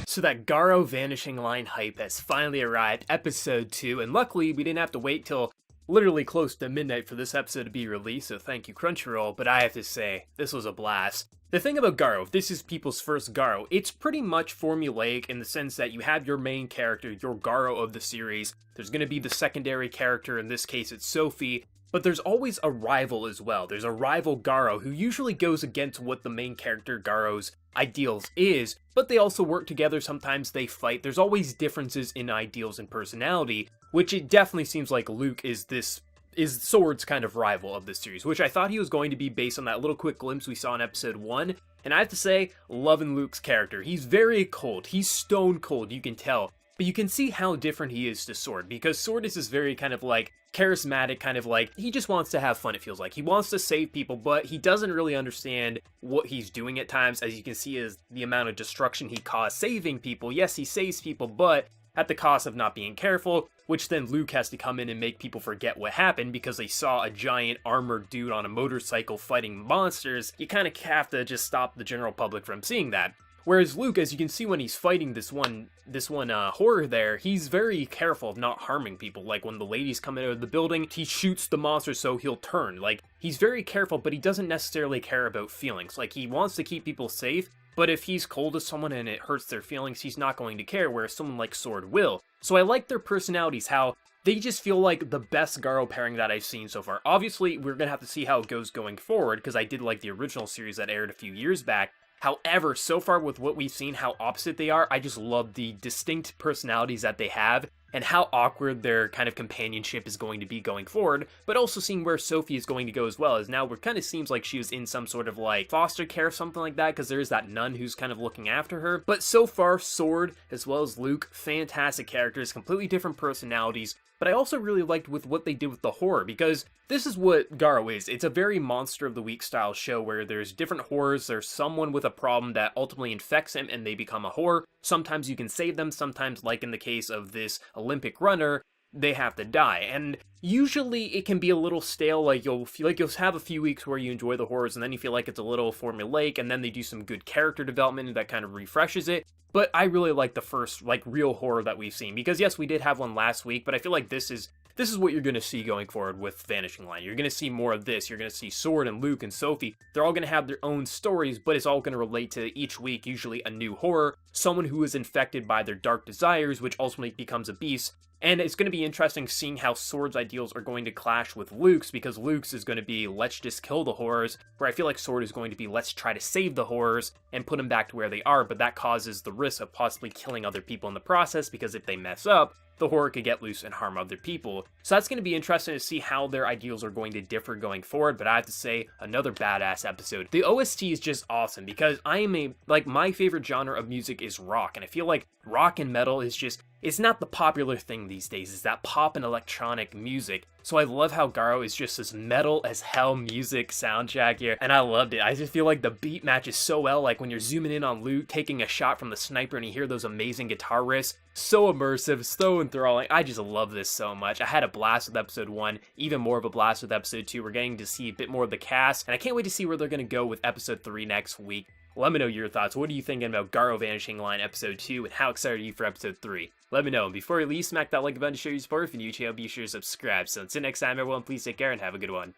So that Garo Vanishing line hype has finally arrived, episode 2, and luckily we didn't have to wait till literally close to midnight for this episode to be released, so thank you Crunchyroll, but I have to say, this was a blast. The thing about Garo, if this is people's first Garo, it's pretty much formulaic in the sense that you have your main character, your Garo of the series, there's going to be the secondary character, in this case it's Sophie, but there's always a rival as well. There's a rival Garo who usually goes against what the main character Garo's ideals is, but they also work together, sometimes they fight. There's always differences in ideals and personality, which it definitely seems like Luke is Sword's kind of rival of this series, which I thought he was going to be based on that little quick glimpse we saw in episode 1, and I have to say, loving Luke's character. He's very cold, he's stone cold, you can tell, but you can see how different he is to Sword, because Sword is this very kind of like charismatic, kind of like, he just wants to have fun, it feels like. He wants to save people, but he doesn't really understand what he's doing at times. As you can see, is the amount of destruction he caused saving people. Yes, he saves people, but at the cost of not being careful, which then Luke has to come in and make people forget what happened because they saw a giant armored dude on a motorcycle fighting monsters. You kind of have to just stop the general public from seeing that. Whereas Luke, as you can see when he's fighting this one horror there, he's very careful of not harming people. Like when the ladies come out of the building, he shoots the monster so he'll turn. Like, he's very careful, but he doesn't necessarily care about feelings. Like, he wants to keep people safe, but if he's cold to someone and it hurts their feelings, he's not going to care, whereas someone like Sword will. So I like their personalities, how they just feel like the best Garo pairing that I've seen so far. Obviously, we're going to have to see how it goes going forward, because I did like the original series that aired a few years back. However, so far with what we've seen, how opposite they are, I just love the distinct personalities that they have, and how awkward their kind of companionship is going to be going forward, but also seeing where Sophie is going to go as well, as now it kind of seems like she was in some sort of like foster care or something like that, because there is that nun who's kind of looking after her. But so far, Sword, as well as Luke, fantastic characters, completely different personalities, but I also really liked with what they did with the horror, because this is what Garo is. It's a very Monster of the Week style show where there's different horrors, there's someone with a problem that ultimately infects him and they become a horror. Sometimes you can save them, sometimes, like in the case of this Olympic runner, they have to die. And usually it can be a little stale, like you'll have a few weeks where you enjoy the horrors and then you feel like it's a little formulaic, and then they do some good character development that kind of refreshes it. But I really like the first, like, real horror that we've seen, because yes, we did have one last week, but I feel like this is what you're going to see going forward with Vanishing Line. You're going to see more of this. You're going to see Sword and Luke and Sophie. They're all going to have their own stories, but it's all going to relate to each week, usually a new horror, someone who is infected by their dark desires, which ultimately becomes a beast. And it's going to be interesting seeing how Sword's ideals are going to clash with Luke's, because Luke's is going to be, let's just kill the horrors, where I feel like Sword is going to be, let's try to save the horrors and put them back to where they are, but that causes the risk of possibly killing other people in the process, because if they mess up, the horror could get loose and harm other people. So that's going to be interesting to see how their ideals are going to differ going forward, but I have to say, another badass episode. The OST is just awesome, because my favorite genre of music is rock, and I feel like rock and metal is just, it's not the popular thing these days, it's that pop and electronic music. So I love how Garo is just this metal as hell music soundtrack here, and I loved it. I just feel like the beat matches so well, like when you're zooming in on Luke, taking a shot from the sniper, and you hear those amazing guitar riffs. So immersive, so enthralling. I just love this so much. I had a blast with episode 1, even more of a blast with episode 2. We're getting to see a bit more of the cast, and I can't wait to see where they're going to go with episode 3 next week. Let me know your thoughts. What are you thinking about Garo Vanishing Line episode 2, and how excited are you for episode 3? Let me know. And before you leave, smack that like button to show your support. If you're new to the channel, be sure to subscribe. So until next time, everyone, please take care and have a good one.